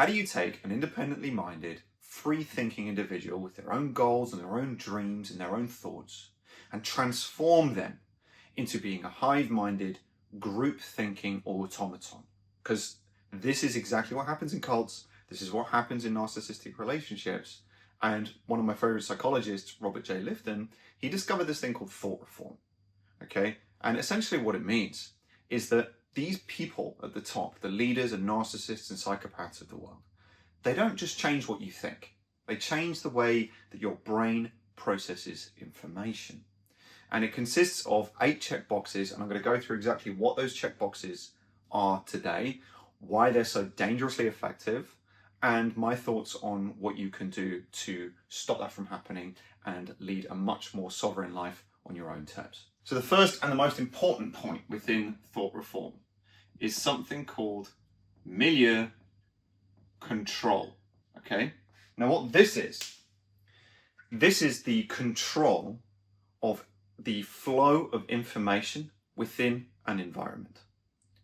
How do you take an independently minded, free-thinking individual with their own goals and their own dreams and their own thoughts and transform them into being a hive-minded, group-thinking automaton? Because this is exactly what happens in cults. This is what happens in narcissistic relationships. And one of my favorite psychologists, Robert J. Lifton, he discovered this thing called thought reform. Okay? And essentially what it means is that these people at the top, the leaders and narcissists and psychopaths of the world, they don't just change what you think. They change the way that your brain processes information. And it consists of 8 checkboxes, and I'm going to go through exactly what those checkboxes are today, why they're so dangerously effective, and my thoughts on what you can do to stop that from happening and lead a much more sovereign life on your own terms. So the first and the most important point within thought reform is something called milieu control. Okay? Now what this is the control of the flow of information within an environment.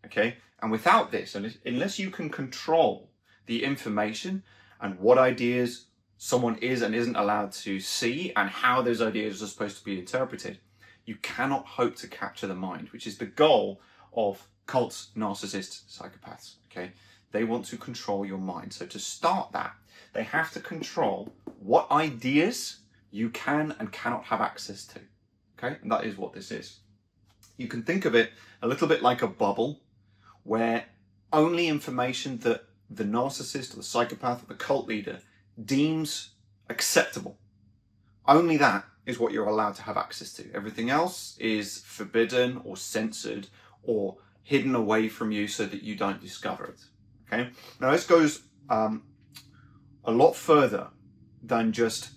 Okay? And without this, unless you can control the information and what ideas someone is and isn't allowed to see and how those ideas are supposed to be interpreted, you cannot hope to capture the mind, which is the goal of cults, narcissists, psychopaths. Okay? They want to control your mind. So to start that, they have to control what ideas you can and cannot have access to. Okay? And that is what this is. You can think of it a little bit like a bubble where only information that the narcissist or the psychopath or the cult leader deems acceptable, only that is what you're allowed to have access to. Everything else is forbidden or censored or hidden away from you so that you don't discover it. Okay? Now this goes a lot further than just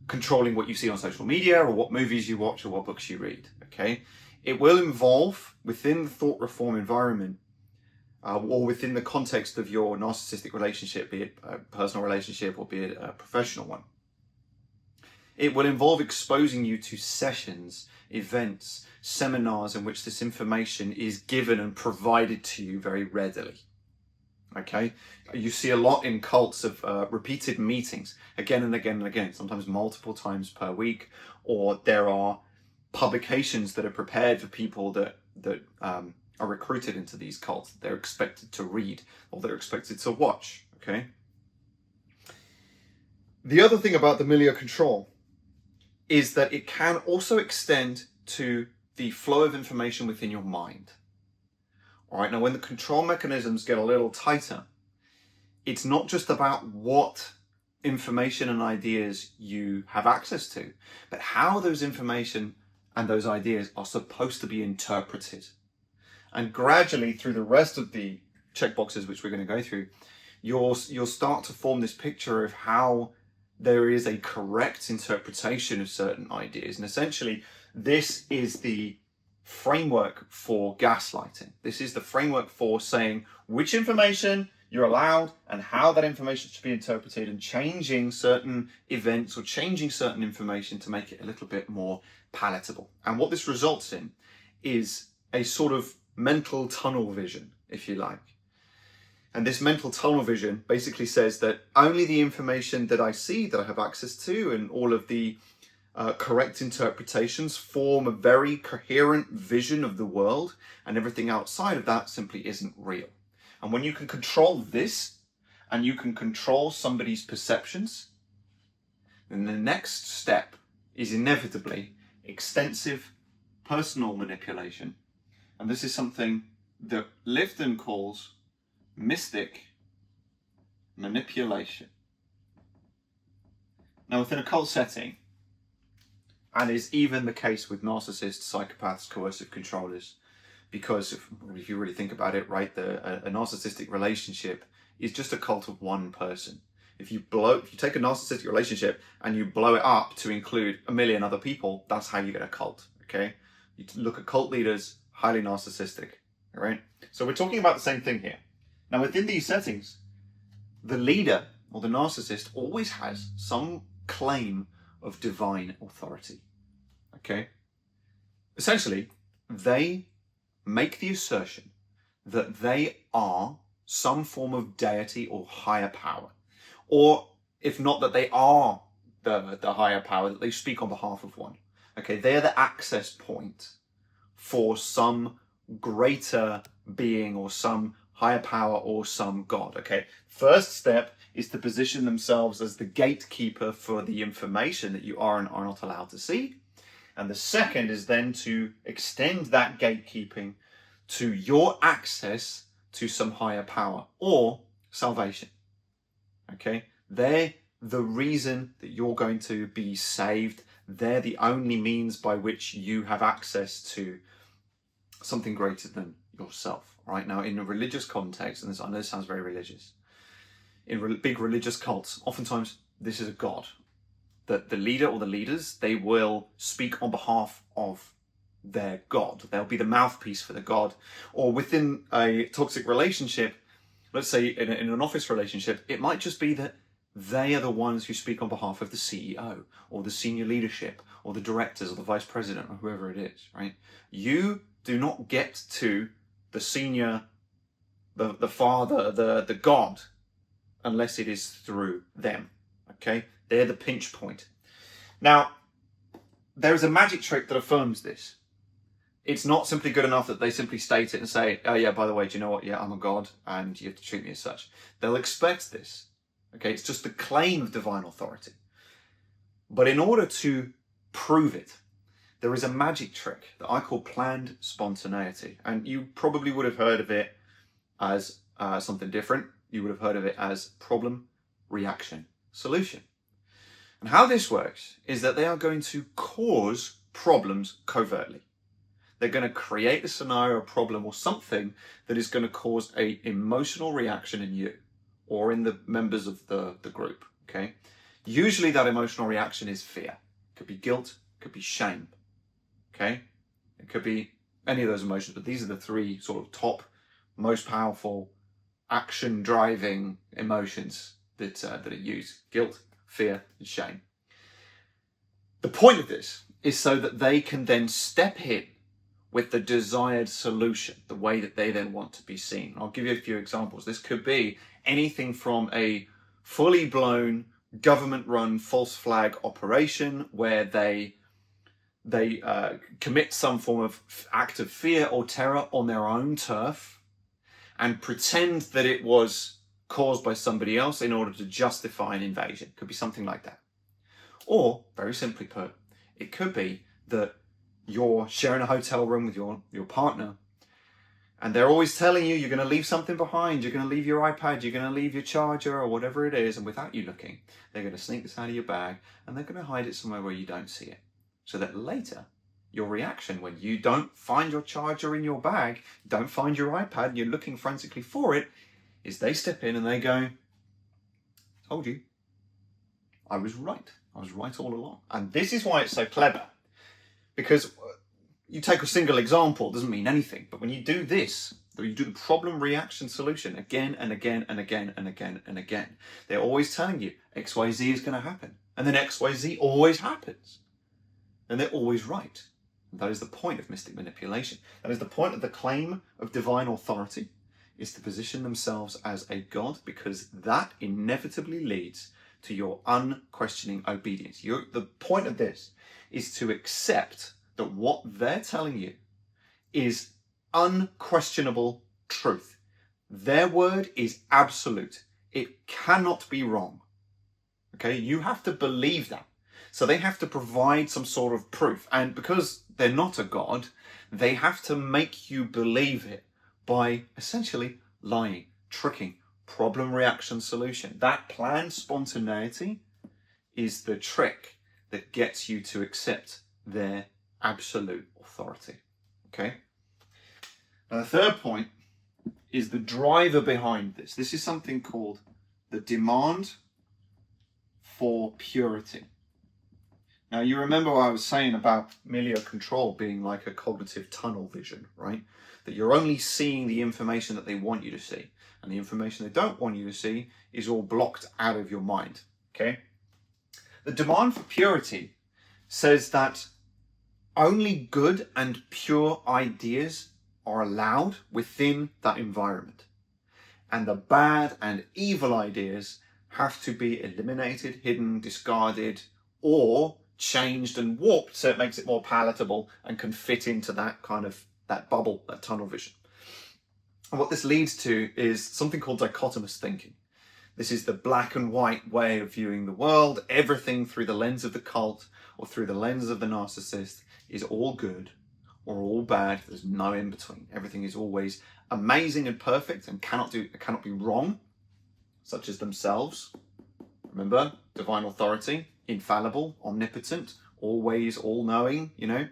controlling what you see on social media or what movies you watch or what books you read. Okay? It will involve, within the thought reform environment, or within the context of your narcissistic relationship, be it a personal relationship or be it a professional one, it will involve exposing you to sessions, events, seminars in which this information is given and provided to you very readily. Okay? You see a lot in cults of repeated meetings, again and again and again, sometimes multiple times per week, or there are publications that are prepared for people that are recruited into these cults. They're expected to read or they're expected to watch. Okay? The other thing about the milieu control is that it can also extend to the flow of information within your mind. All right, now when the control mechanisms get a little tighter, it's not just about what information and ideas you have access to, but how those information and those ideas are supposed to be interpreted. And gradually, through the rest of the checkboxes, which we're going to go through, you'll start to form this picture of how there is a correct interpretation of certain ideas. And essentially, this is the framework for gaslighting. This is the framework for saying which information you're allowed and how that information should be interpreted, and changing certain events or changing certain information to make it a little bit more palatable. And what this results in is a sort of mental tunnel vision, if you like. And this mental tunnel vision basically says that only the information that I see, that I have access to, and all of the correct interpretations form a very coherent vision of the world, and everything outside of that simply isn't real. And when you can control this, and you can control somebody's perceptions, then the next step is inevitably extensive personal manipulation. And this is something that Lifton calls mystic manipulation. Now, within a cult setting, and is even the case with narcissists, psychopaths, coercive controllers, because if you really think about it, right, a narcissistic relationship is just a cult of one person. If you take a narcissistic relationship and you blow it up to include a million other people, that's how you get a cult. Okay, you look at cult leaders, highly narcissistic. All right, so we're talking about the same thing here. Now, within these settings, the leader or the narcissist always has some claim of divine authority. Okay, essentially, they make the assertion that they are some form of deity or higher power. Or if not that they are the higher power, that they speak on behalf of one. Okay, they're the access point for some greater being or some higher power or some God. Okay, first step is to position themselves as the gatekeeper for the information that you are and are not allowed to see. And the second is then to extend that gatekeeping to your access to some higher power or salvation. Okay, they're the reason that you're going to be saved. They're the only means by which you have access to something greater than yourself. Right now, in a religious context, and this, I know this sounds very religious, in big religious cults, oftentimes this is a god. That the leader or the leaders, they will speak on behalf of their god. They'll be the mouthpiece for the god. Or within a toxic relationship, let's say in an office relationship, it might just be that they are the ones who speak on behalf of the CEO or the senior leadership or the directors or the vice president or whoever it is, right? You do not get to the senior, the father, the god, unless it is through them, okay? They're the pinch point. Now, there is a magic trick that affirms this. It's not simply good enough that they simply state it and say, oh yeah, by the way, do you know what? Yeah, I'm a god and you have to treat me as such. They'll expect this. Okay, it's just the claim of divine authority. But in order to prove it, there is a magic trick that I call planned spontaneity. And you probably would have heard of it as something different. You would have heard of it as problem, reaction, solution. And how this works is that they are going to cause problems covertly. They're going to create a scenario, a problem, or something that is going to cause an emotional reaction in you or in the members of the group, okay? Usually that emotional reaction is fear. It could be guilt, it could be shame, okay? It could be any of those emotions, but these are the three sort of top, most powerful, action-driving emotions that are used. Guilt, fear, and shame. The point of this is so that they can then step in with the desired solution, the way that they then want to be seen. I'll give you a few examples. This could be anything from a fully blown government-run false flag operation where they commit some form of act of fear or terror on their own turf and pretend that it was caused by somebody else in order to justify an invasion. It could be something like that. Or, very simply put, it could be that you're sharing a hotel room with your partner and they're always telling you you're going to leave something behind, you're going to leave your iPad, you're going to leave your charger or whatever it is, and without you looking, they're going to sneak this out of your bag and they're going to hide it somewhere where you don't see it. So that later, your reaction when you don't find your charger in your bag, don't find your iPad, and you're looking frantically for it, is they step in and they go, told you, I was right. I was right all along. And this is why it's so clever. Because you take a single example, doesn't mean anything. But when you do this, or you do the problem, reaction, solution again and again and again and again and again, they're always telling you XYZ is going to happen. And then XYZ always happens. And they're always right. And that is the point of mystic manipulation. That is the point of the claim of divine authority, is to position themselves as a god, because that inevitably leads to your unquestioning obedience. The point of this is to accept that what they're telling you is unquestionable truth. Their word is absolute. It cannot be wrong. Okay, you have to believe that. So they have to provide some sort of proof. And because they're not a god, they have to make you believe it by essentially lying, tricking, problem, reaction, solution. That planned spontaneity is the trick that gets you to accept their absolute authority. Okay? Now the third point is the driver behind this. This is something called the demand for purity. Now you remember what I was saying about milieu control being like a cognitive tunnel vision, right? That you're only seeing the information that they want you to see, and the information they don't want you to see is all blocked out of your mind, okay? The demand for purity says that only good and pure ideas are allowed within that environment. and the bad and evil ideas have to be eliminated, hidden, discarded, or changed and warped so it makes it more palatable and can fit into that kind of, that bubble, that tunnel vision. And what this leads to is something called dichotomous thinking. This is the black and white way of viewing the world. Everything through the lens of the cult or through the lens of the narcissist is all good or all bad. There's no in between. Everything is always amazing and perfect and cannot be wrong, such as themselves. Remember, divine authority, infallible, omnipotent, always all-knowing, you know.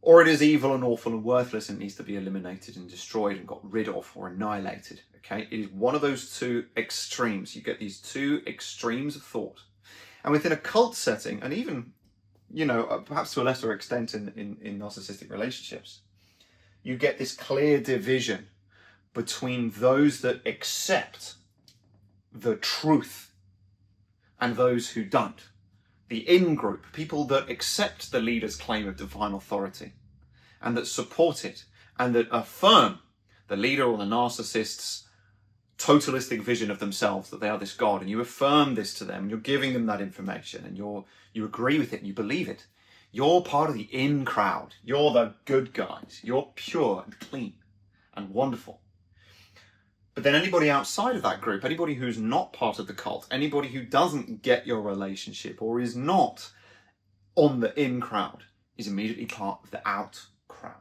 Or it is evil and awful and worthless and needs to be eliminated and destroyed and got rid of or annihilated. Okay, it is one of those two extremes. You get these two extremes of thought. And within a cult setting, and even, you know, perhaps to a lesser extent in narcissistic relationships, you get this clear division between those that accept the truth and those who don't. The in-group, people that accept the leader's claim of divine authority and that support it and that affirm the leader or the narcissist's totalistic vision of themselves, that they are this God, and you affirm this to them, and you're giving them that information, and you agree with it, and you believe it. You're part of the in crowd. You're the good guys. You're pure and clean and wonderful. But then anybody outside of that group, anybody who's not part of the cult, anybody who doesn't get your relationship or is not on the in crowd, is immediately part of the out crowd.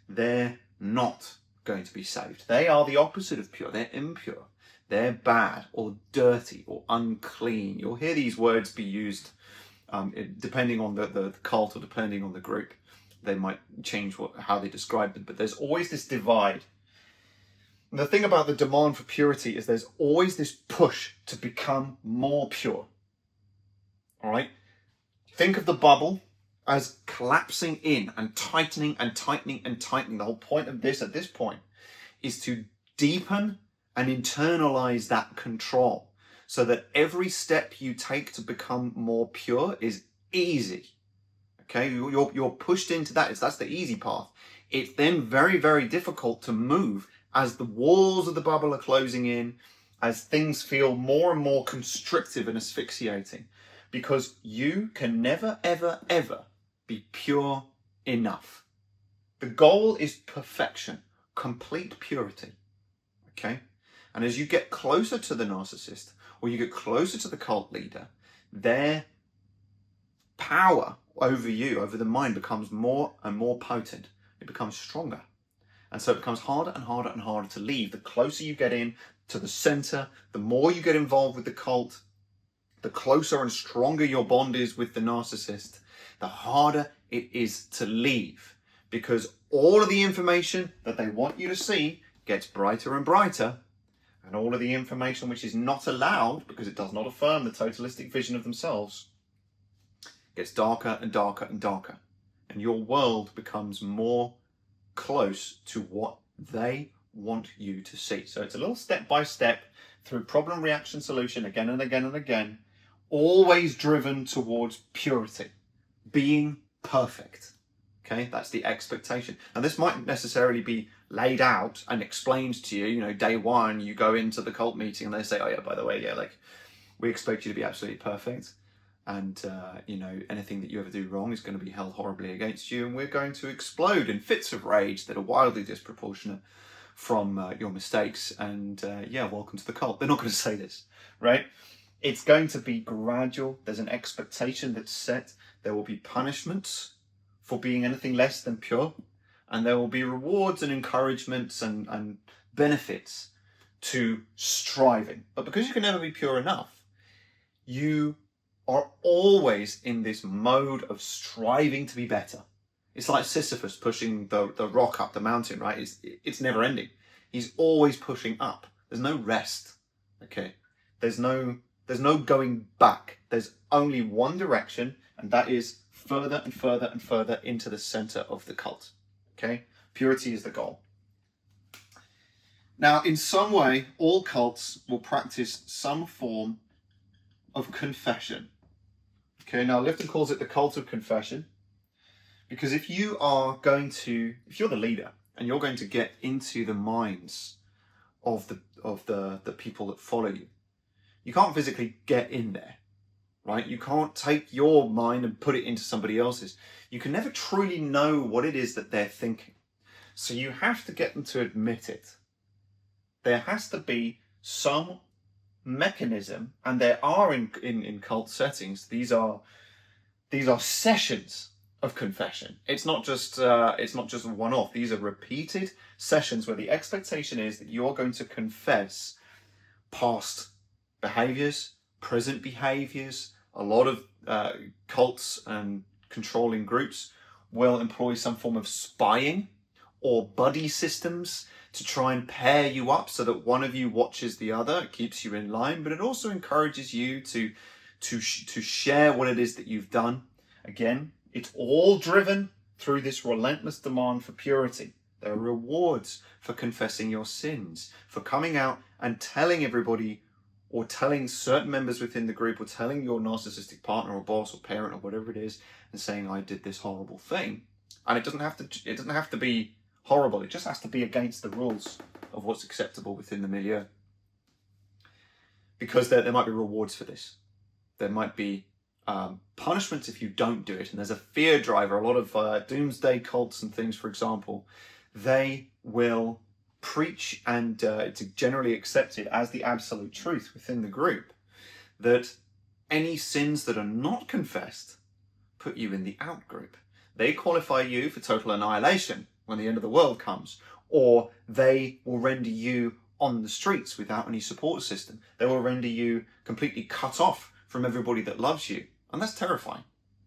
They're not going to be saved. They are the opposite of pure. They're impure. They're bad or dirty or unclean. You'll hear these words be used depending on the cult or depending on the group. They might change how they describe them, but there's always this divide. And the thing about the demand for purity is there's always this push to become more pure. All right? Think of the bubble as collapsing in and tightening and tightening and tightening. The whole point of this at this point is to deepen and internalize that control so that every step you take to become more pure is easy. Okay, you're pushed into that. That's the easy path. It's then very, very difficult to move as the walls of the bubble are closing in, as things feel more and more constrictive and asphyxiating, because you can never, ever, ever be pure enough. The goal is perfection, complete purity. Okay? And as you get closer to the narcissist, or you get closer to the cult leader, their power over you, over the mind, becomes more and more potent. It becomes stronger. And so it becomes harder and harder and harder to leave. The closer you get in to the center, the more you get involved with the cult, the closer and stronger your bond is with the narcissist, the harder it is to leave. Because all of the information that they want you to see gets brighter and brighter, and all of the information which is not allowed, because it does not affirm the totalistic vision of themselves, gets darker and darker and darker. And your world becomes more close to what they want you to see. So it's a little step by step through problem, reaction, solution, again and again and again, always driven towards purity, being perfect. Okay, that's the expectation. And this might necessarily be laid out and explained to you. You know, day one, you go into the cult meeting and they say, oh yeah, by the way, yeah, like, we expect you to be absolutely perfect. And, you know, anything that you ever do wrong is going to be held horribly against you. And we're going to explode in fits of rage that are wildly disproportionate from your mistakes. And, yeah, welcome to the cult. They're not going to say this, right? It's going to be gradual. There's an expectation that's set. There will be punishments for being anything less than pure. And there will be rewards and encouragements and benefits to striving. But because you can never be pure enough, you are always in this mode of striving to be better. It's like Sisyphus pushing the rock up the mountain, right? It's never ending. He's always pushing up. There's no rest, okay? There's no going back. There's only one direction, and that is further and further and further into the center of the cult, okay? Purity is the goal. Now, in some way, all cults will practice some form of confession. Okay, now Lifton calls it the cult of confession, because if you're the leader and you're going to get into the minds of the people that follow you. You can't physically get in there, right? You can't take your mind and put it into somebody else's. You can never truly know what it is that they're thinking. So you have to get them to admit it. There has to be some mechanism, and there are in cult settings, these are sessions of confession. It's not just one-off. These are repeated sessions where the expectation is that you're going to confess past behaviors, present behaviors. A lot of cults and controlling groups will employ some form of spying or buddy systems to try and pair you up so that one of you watches the other. It keeps you in line, but it also encourages you to share what it is that you've done. Again, it's all driven through this relentless demand for purity. There are rewards for confessing your sins, for coming out and telling everybody, or telling certain members within the group, or telling your narcissistic partner or boss or parent or whatever it is, and saying, I did this horrible thing. And it doesn't have to be horrible. It just has to be against the rules of what's acceptable within the milieu. Because there might be rewards for this. There might be punishments if you don't do it. And there's a fear driver. A lot of doomsday cults and things, for example, they will preach, and it's generally accepted as the absolute truth within the group, that any sins that are not confessed put you in the out group. They qualify you for total annihilation when the end of the world comes, or they will render you on the streets without any support system. They will render you completely cut off from everybody that loves you. And that's terrifying,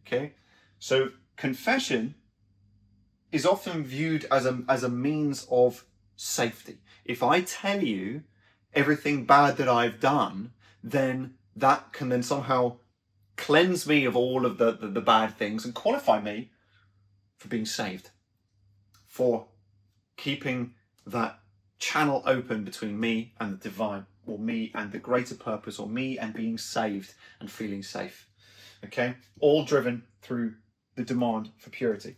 okay? So confession is often viewed as a means of safety. If I tell you everything bad that I've done, then that can then somehow cleanse me of all of the bad things and qualify me for being saved, for keeping that channel open between me and the divine, or me and the greater purpose, or me and being saved and feeling safe. Okay? All driven through the demand for purity.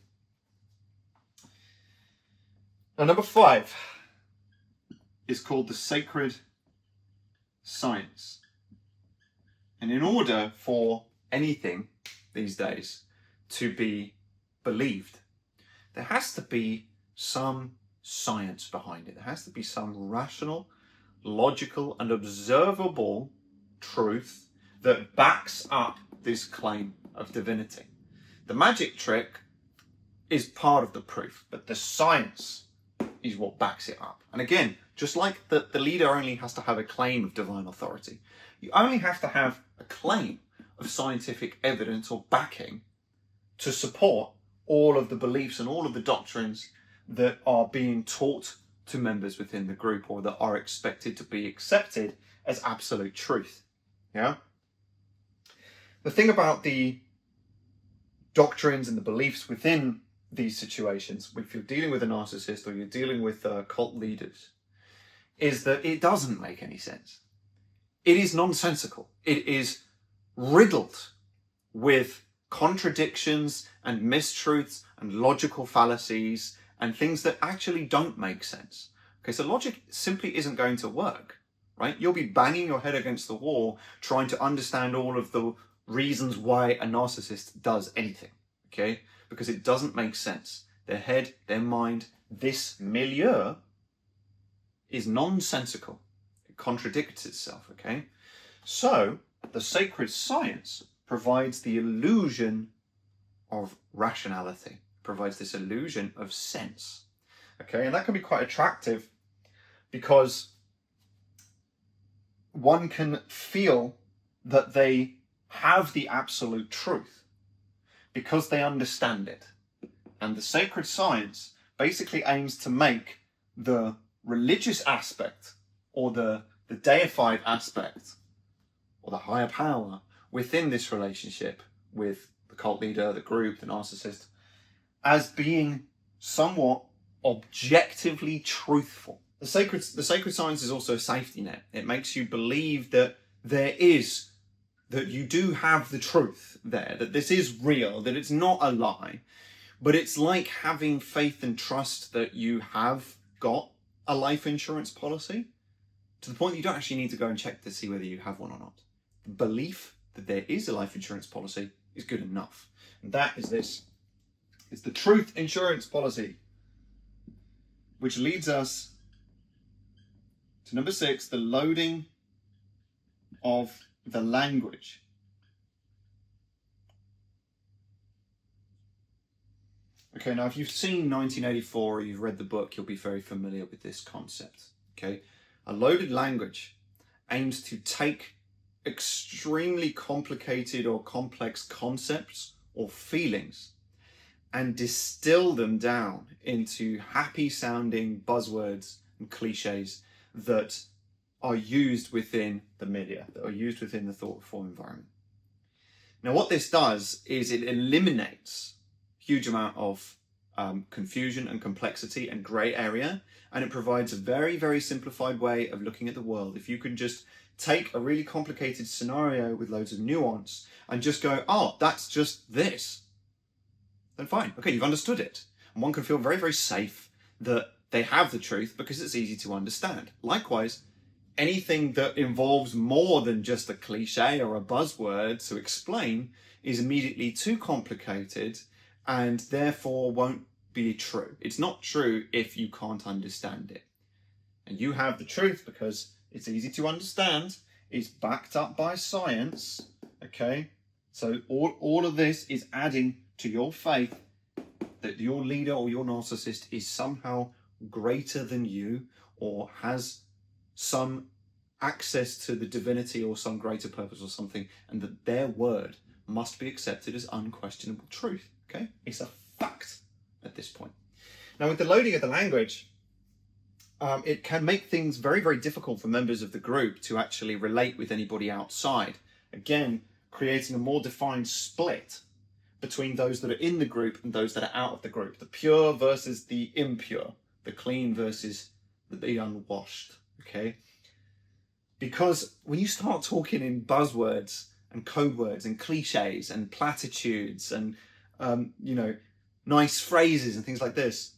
Now, number 5 is called the sacred science. And in order for anything these days to be believed, there has to be some science behind it. There has to be some rational, logical, and observable truth that backs up this claim of divinity. The magic trick is part of the proof, but the science is what backs it up. And again, just like the leader only has to have a claim of divine authority, you only have to have a claim of scientific evidence or backing to support all of the beliefs and all of the doctrines that are being taught to members within the group, or that are expected to be accepted as absolute truth. Yeah? The thing about the doctrines and the beliefs within these situations, if you're dealing with a narcissist or you're dealing with cult leaders, is that it doesn't make any sense. It is nonsensical. It is riddled with contradictions and mistruths and logical fallacies and things that actually don't make sense. Okay, so logic simply isn't going to work, right? You'll be banging your head against the wall trying to understand all of the reasons why a narcissist does anything, okay? Because it doesn't make sense. Their head, their mind, this milieu is nonsensical. It contradicts itself, okay? So the sacred science provides the illusion of rationality, provides this illusion of sense, okay? And that can be quite attractive because one can feel that they have the absolute truth because they understand it. And the sacred science basically aims to make the religious aspect, or the deified aspect, or the higher power within this relationship with the cult leader, the group, the narcissist, as being somewhat objectively truthful. The sacred science is also a safety net. It makes you believe that that you do have the truth there, that this is real, that it's not a lie. But it's like having faith and trust that you have got a life insurance policy. to the point that you don't actually need to go and check to see whether you have one or not. The belief that there is a life insurance policy is good enough. And that is this. It's the truth insurance policy, which leads us to number 6, the loading of the language. Okay, now if you've seen 1984 or you've read the book, you'll be very familiar with this concept. Okay, a loaded language aims to take extremely complicated or complex concepts or feelings and distill them down into happy sounding buzzwords and cliches that are used within the media, that are used within the thought reform environment. Now what this does is it eliminates a huge amount of confusion and complexity and grey area, and it provides a very, very simplified way of looking at the world. If you can just take a really complicated scenario with loads of nuance and just go, oh, that's just this, then fine. Okay, you've understood it. And one can feel very, very safe that they have the truth because it's easy to understand. Likewise, anything that involves more than just a cliche or a buzzword to explain is immediately too complicated and therefore won't be true. It's not true if you can't understand it. And you have the truth because it's easy to understand. It's backed up by science. Okay, so all of this is adding to your faith that your leader or your narcissist is somehow greater than you or has some access to the divinity or some greater purpose or something, and that their word must be accepted as unquestionable truth. Okay, it's a fact at this point. Now with the loading of the language, it can make things very, very difficult for members of the group to actually relate with anybody outside. Again, creating a more defined split between those that are in the group and those that are out of the group. The pure versus the impure. The clean versus the unwashed. Okay? Because when you start talking in buzzwords and code words and cliches and platitudes and, nice phrases and things like this,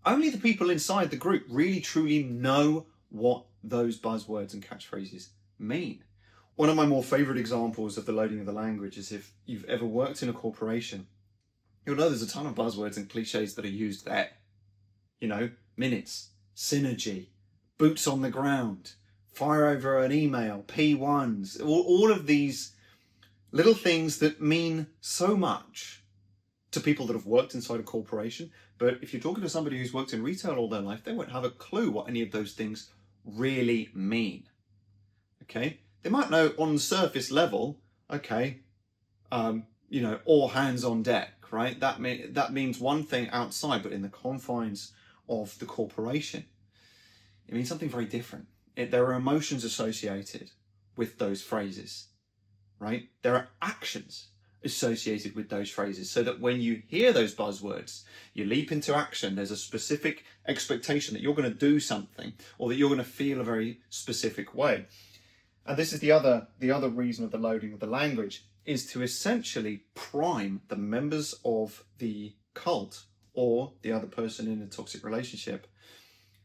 only the people inside the group really truly know what those buzzwords and catchphrases mean. One of my more favourite examples of the loading of the language is if you've ever worked in a corporation, you'll know there's a ton of buzzwords and cliches that are used there. Minutes, synergy, boots on the ground, fire over an email, P1s, all of these little things that mean so much to people that have worked inside a corporation. But if you're talking to somebody who's worked in retail all their life, they won't have a clue what any of those things really mean. Okay? They might know on the surface level, okay, all hands on deck, right? That means one thing outside, but in the confines of the corporation, it means something very different. There are emotions associated with those phrases, right? There are actions associated with those phrases, so that when you hear those buzzwords, you leap into action. There's a specific expectation that you're going to do something or that you're going to feel a very specific way. And this is the other reason of the loading of the language, is to essentially prime the members of the cult or the other person in a toxic relationship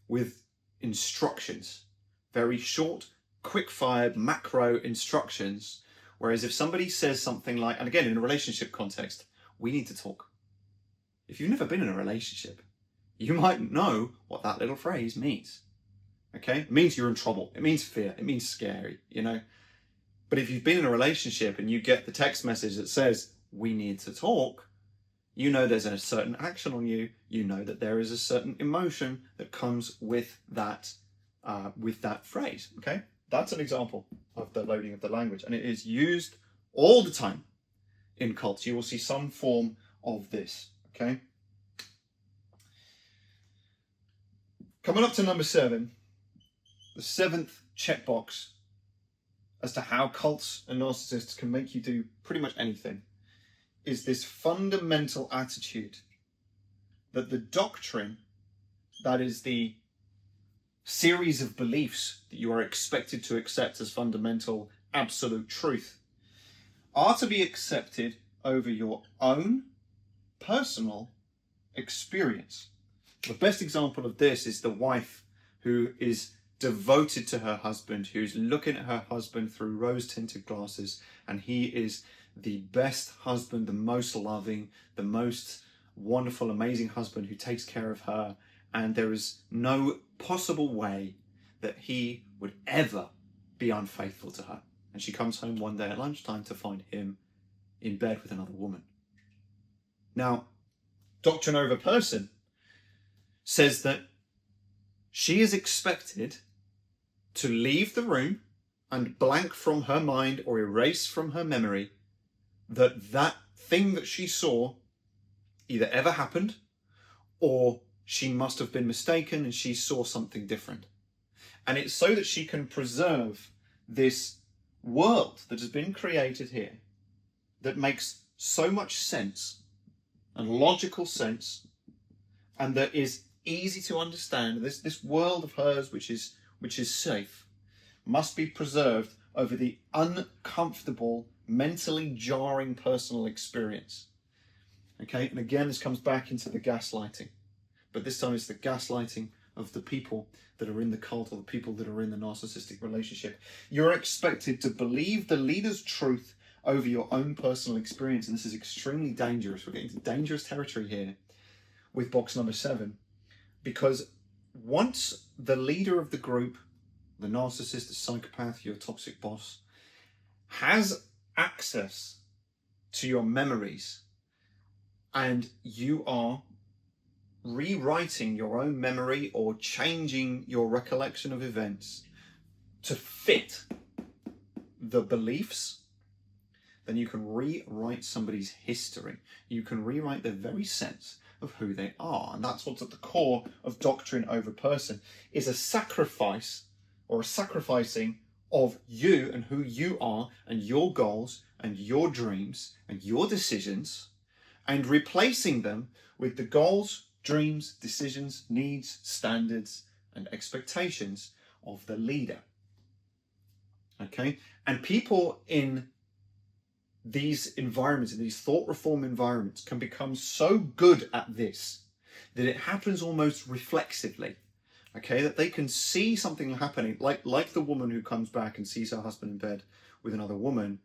with instructions, very short, quick-fired, macro instructions. Whereas if somebody says something like, and again, in a relationship context, we need to talk. If you've never been in a relationship, you might know what that little phrase means. Okay? It means you're in trouble. It means fear. It means scary, But if you've been in a relationship and you get the text message that says, we need to talk, there's a certain action on you. You know that there is a certain emotion that comes with that phrase. Okay? That's an example of the loading of the language, and it is used all the time in cults. You will see some form of this, okay? Coming up to number 7, the 7th checkbox as to how cults and narcissists can make you do pretty much anything is this fundamental attitude that the doctrine, that is the series of beliefs that you are expected to accept as fundamental absolute truth, are to be accepted over your own personal experience. The best example of this is the wife who is devoted to her husband, who's looking at her husband through rose-tinted glasses, and he is the best husband, the most loving, the most wonderful, amazing husband who takes care of her, and there is no possible way that he would ever be unfaithful to her. And she comes home one day at lunchtime to find him in bed with another woman. Now, Doctrine Over Person says that she is expected to leave the room and blank from her mind or erase from her memory that thing that she saw either ever happened, or she must have been mistaken and she saw something different. And it's so that she can preserve this world that has been created here that makes so much sense and logical sense, and that is easy to understand. This world of hers, which is safe, must be preserved over the uncomfortable, mentally jarring personal experience. Okay, and again, this comes back into the gaslighting, but this time it's the gaslighting of the people that are in the cult, or the people that are in the narcissistic relationship. You're expected to believe the leader's truth over your own personal experience, and this is extremely dangerous. We're getting to dangerous territory here with box number 7, because once the leader of the group, the narcissist, the psychopath, your toxic boss, has access to your memories, and you are rewriting your own memory or changing your recollection of events to fit the beliefs, then you can rewrite somebody's history. You can rewrite their very sense of who they are. And that's what's at the core of Doctrine Over Person, is a sacrifice, or a sacrificing of you and who you are and your goals and your dreams and your decisions, and replacing them with the goals, dreams, decisions, needs, standards, and expectations of the leader. Okay? And people in these environments, in these thought reform environments, can become so good at this that it happens almost reflexively. Okay? That they can see something happening, like the woman who comes back and sees her husband in bed with another woman.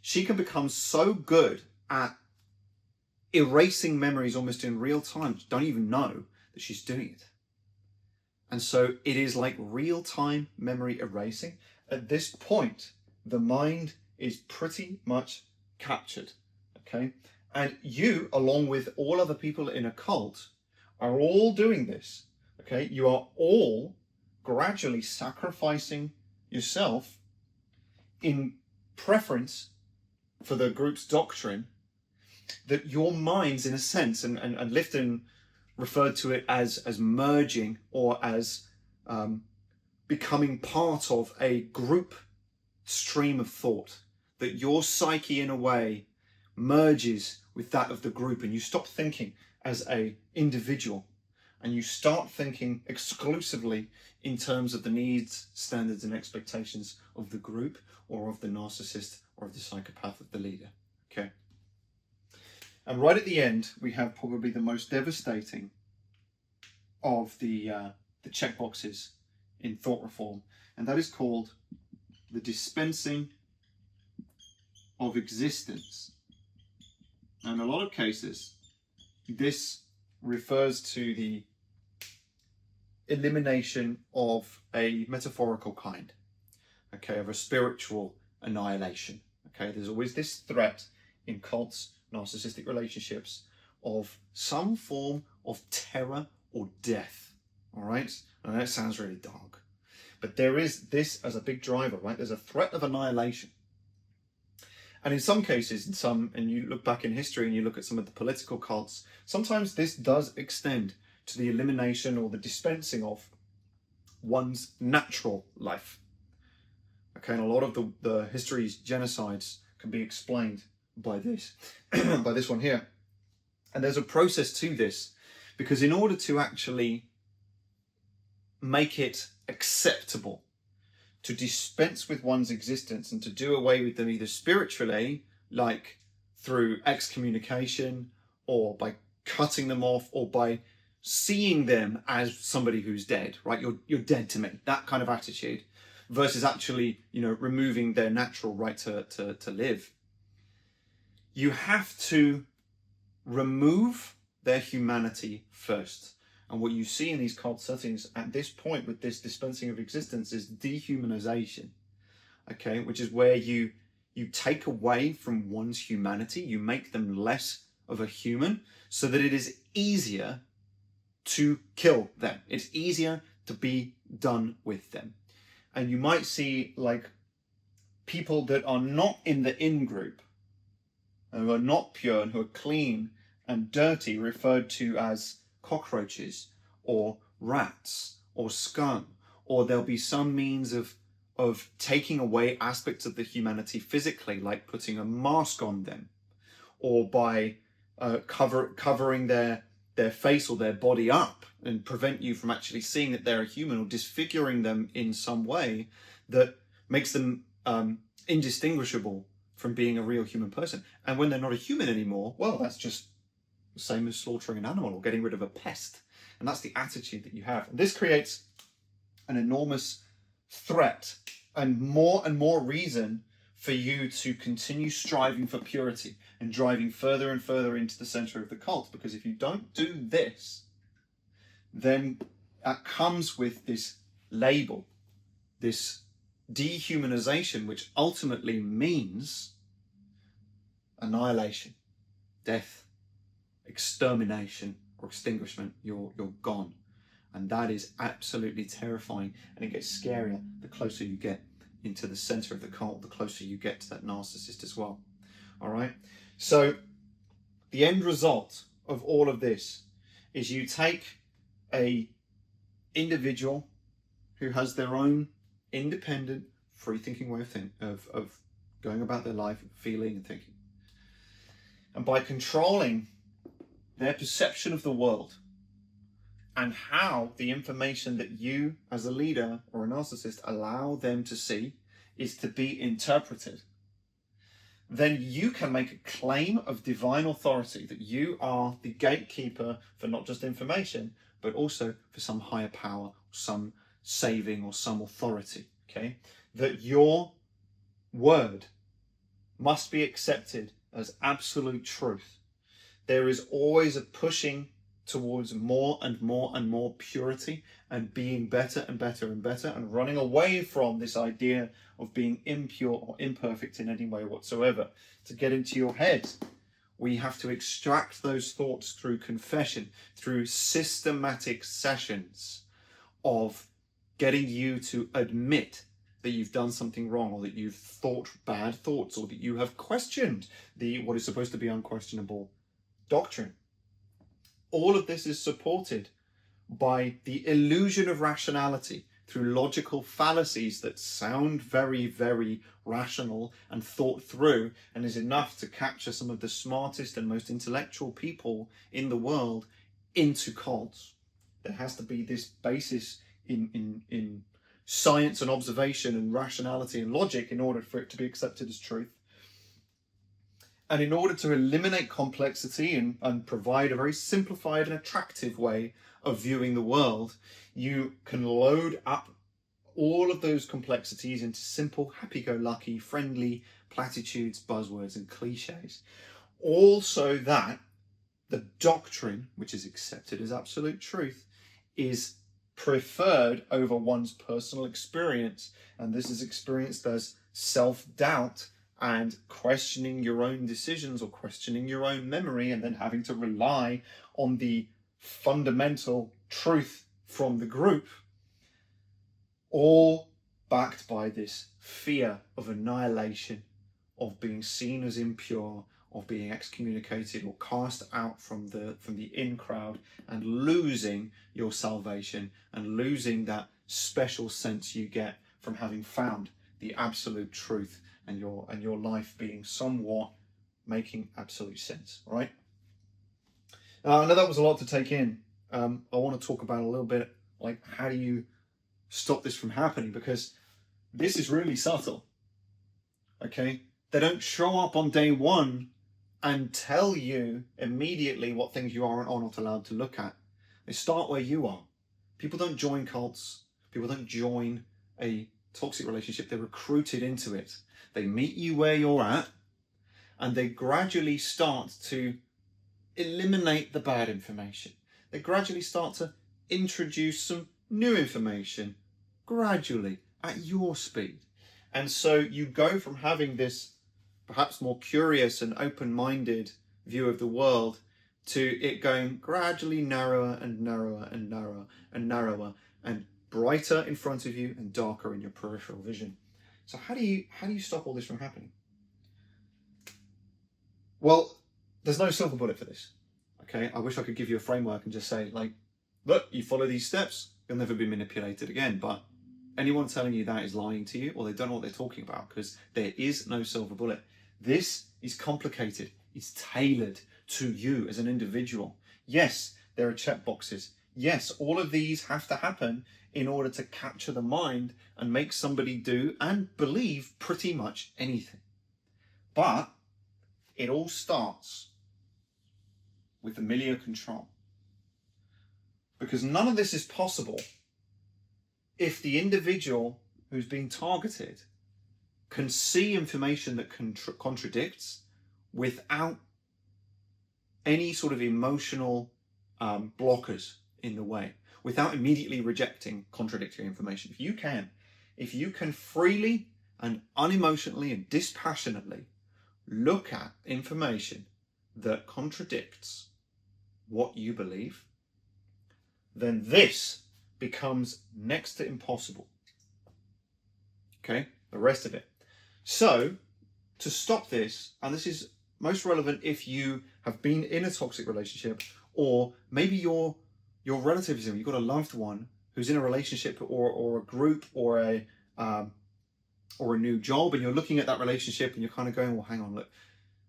She can become so good at erasing memories almost in real time, don't even know that she's doing it. And so it is like real-time memory erasing. At this point, the mind is pretty much captured, okay? And you, along with all other people in a cult, are all doing this, okay? You are all gradually sacrificing yourself in preference for the group's doctrine, that your minds, in a sense, and Lifton referred to it as merging, or as becoming part of a group stream of thought, that your psyche in a way merges with that of the group, and you stop thinking as a individual and you start thinking exclusively in terms of the needs, standards and expectations of the group, or of the narcissist, or of the psychopath, of the leader. Okay. And right at the end, we have probably the most devastating of the checkboxes in thought reform, and that is called the dispensing of existence. And in a lot of cases, this refers to the elimination of a metaphorical kind, okay, of a spiritual annihilation. Okay, there's always this threat in cults, narcissistic relationships, of some form of terror or death. All right, and that sounds really dark, but there is this as a big driver, right? There's a threat of annihilation. And in some cases, and you look back in history and you look at some of the political cults, sometimes this does extend to the elimination or the dispensing of one's natural life. Okay, and a lot of the history's genocides can be explained by this, by this one here. And there's a process to this, because in order to actually make it acceptable to dispense with one's existence and to do away with them either spiritually, like through excommunication, or by cutting them off, or by seeing them as somebody who's dead, right? You're dead to me, that kind of attitude, versus actually, removing their natural right to live. You have to remove their humanity first. And what you see in these cult settings at this point with this dispensing of existence is dehumanization, okay? Which is where you take away from one's humanity, you make them less of a human so that it is easier to kill them. It's easier to be done with them. And you might see like people that are not in the in group, who are not pure and who are clean and dirty, referred to as cockroaches or rats or scum, or there'll be some means of taking away aspects of the humanity physically, like putting a mask on them, or by covering their face or their body up and prevent you from actually seeing that they're a human, or disfiguring them in some way that makes them indistinguishable from being a real human person. And when they're not a human anymore, well, that's just the same as slaughtering an animal or getting rid of a pest. And that's the attitude that you have. And this creates an enormous threat and more reason for you to continue striving for purity and driving further and further into the center of the cult. Because if you don't do this, then that comes with this label, this dehumanization, which ultimately means annihilation, death, extermination, or extinguishment. You're gone. And that is absolutely terrifying, and it gets scarier the closer you get into the center of the cult, the closer you get to that narcissist as well. All right. So the end result of all of this is you take a individual who has their own independent, free-thinking way of going about their life, feeling and thinking. And by controlling their perception of the world and how the information that you as a leader or a narcissist allow them to see is to be interpreted, then you can make a claim of divine authority that you are the gatekeeper for not just information, but also for some higher power, some saving or some authority, okay? That your word must be accepted as absolute truth. There is always a pushing towards more and more and more purity and being better and better and better, and running away from this idea of being impure or imperfect in any way whatsoever. To get into your head, we have to extract those thoughts through confession, through systematic sessions of getting you to admit that you've done something wrong, or that you've thought bad thoughts, or that you have questioned what is supposed to be unquestionable doctrine. All of this is supported by the illusion of rationality through logical fallacies that sound very, very rational and thought through, and is enough to capture some of the smartest and most intellectual people in the world into cults. There has to be this basis in science and observation and rationality and logic in order for it to be accepted as truth. And in order to eliminate complexity and provide a very simplified and attractive way of viewing the world, you can load up all of those complexities into simple, happy-go-lucky, friendly platitudes, buzzwords, and cliches. All so that the doctrine, which is accepted as absolute truth, is preferred over one's personal experience. And this is experienced as self-doubt and questioning your own decisions or questioning your own memory, and then having to rely on the fundamental truth from the group, all backed by this fear of annihilation, of being seen as impure, of being excommunicated or cast out from the in crowd, and losing your salvation and losing that special sense you get from having found the absolute truth, and your life being somewhat making absolute sense, right? Now, I know that was a lot to take in. I want to talk about a little bit, like, how do you stop this from happening? Because this is really subtle, okay? They don't show up on day one and tell you immediately what things you are or not allowed to look at. They start where you are. People don't join cults. People don't join a toxic relationship. They're recruited into it. They meet you where you're at, and they gradually start to eliminate the bad information. They gradually start to introduce some new information, gradually, at your speed. And so you go from having this perhaps more curious and open-minded view of the world to it going gradually narrower and narrower and narrower and narrower and brighter in front of you and darker in your peripheral vision. So how do you stop all this from happening? Well, there's no silver bullet for this. Okay, I wish I could give you a framework and just say, like, look, you follow these steps, you'll never be manipulated again. But anyone telling you that is lying to you, or they don't know what they're talking about, because there is no silver bullet. This is complicated. It's tailored to you as an individual. Yes, there are check boxes. Yes, all of these have to happen in order to capture the mind and make somebody do and believe pretty much anything. But it all starts with familiar control. Because none of this is possible if the individual who's being targeted can see information that contradicts without any sort of emotional blockers in the way, without immediately rejecting contradictory information. If you can freely and unemotionally and dispassionately look at information that contradicts what you believe, then this becomes next to impossible. Okay, the rest of it. So, to stop this, and this is most relevant if you have been in a toxic relationship, or maybe your relatives, you've got a loved one who's in a relationship or a group or a new job, and you're looking at that relationship and you're kind of going, well, hang on, look,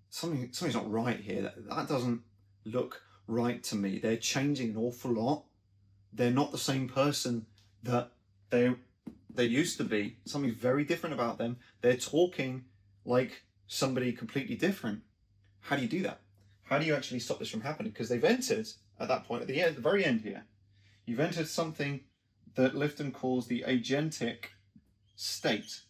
something's not right here. That doesn't look right to me. They're changing an awful lot. They're not the same person that they used to be. Something's very different about them. They're talking like somebody completely different. How do you do that? How do you actually stop this from happening? Because they've entered, at that point, at the very end here, you've entered something that Lifton calls the agentic state,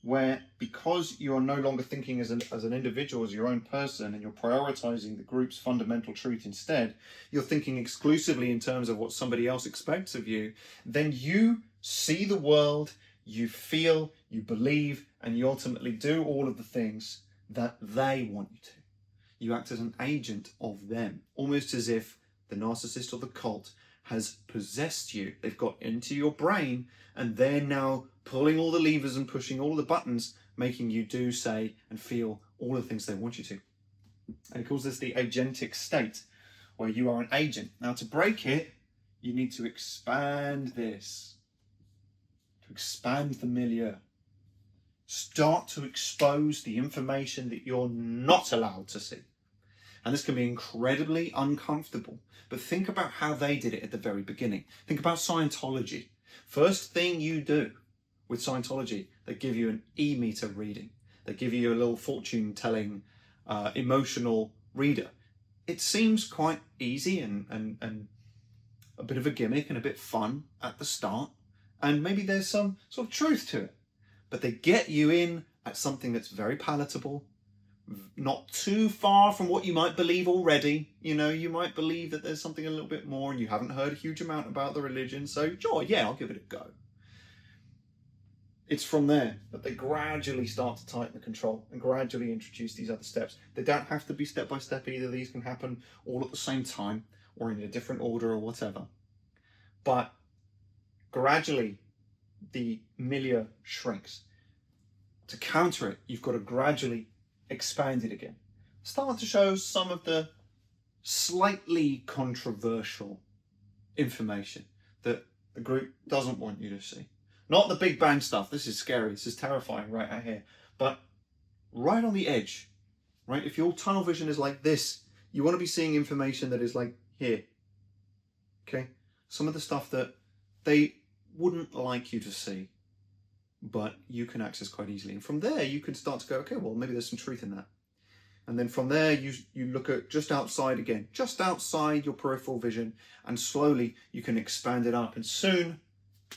where because you are no longer thinking as an individual, as your own person, and you're prioritizing the group's fundamental truth instead, you're thinking exclusively in terms of what somebody else expects of you, then you see the world, you feel, you believe, and you ultimately do all of the things that they want you to. You act as an agent of them, almost as if the narcissist or the cult has possessed you. They've got into your brain, and they're now pulling all the levers and pushing all the buttons, making you do, say, and feel all the things they want you to. And he calls this the agentic state, where you are an agent. Now, to break it, you need to expand this, to expand the milieu. Start to expose the information that you're not allowed to see. And this can be incredibly uncomfortable. But think about how they did it at the very beginning. Think about Scientology. First thing you do with Scientology, they give you an e-meter reading. They give you a little fortune-telling, emotional reader. It seems quite easy and a bit of a gimmick and a bit fun at the start. And maybe there's some sort of truth to it. But they get you in at something that's very palatable, not too far from what you might believe already. You know, you might believe that there's something a little bit more and you haven't heard a huge amount about the religion. So, sure, yeah, I'll give it a go. It's from there that they gradually start to tighten the control and gradually introduce these other steps. They don't have to be step by step either. These can happen all at the same time or in a different order or whatever. But gradually, the milieu shrinks. To counter it, you've got to gradually expand it again. Start to show some of the slightly controversial information that the group doesn't want you to see. Not the Big Bang stuff. This is scary. This is terrifying right out here. But right on the edge, right? If your tunnel vision is like this, you want to be seeing information that is like here. Okay? Some of the stuff that they wouldn't like you to see, but you can access quite easily. And from there, you can start to go, okay, well, maybe there's some truth in that. And then from there, you look at just outside again, just outside your peripheral vision, and slowly you can expand it up. And soon,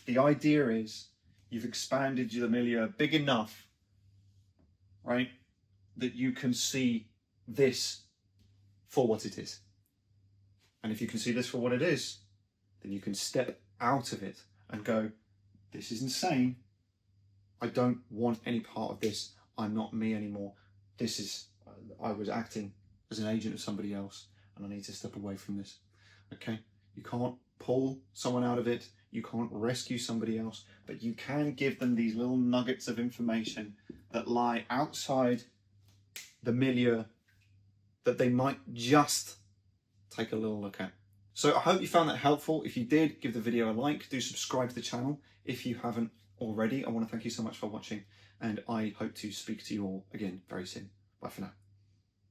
the idea is you've expanded the milieu big enough, right, that you can see this for what it is. And if you can see this for what it is, then you can step out of it and go, this is insane. I don't want any part of this. I'm not me anymore. This is, I was acting as an agent of somebody else, and I need to step away from this. Okay? You can't pull someone out of it. You can't rescue somebody else, but you can give them these little nuggets of information that lie outside the milieu that they might just take a little look at. So I hope you found that helpful. If you did, give the video a like. Do subscribe to the channel if you haven't already. I want to thank you so much for watching, and I hope to speak to you all again very soon. Bye for now.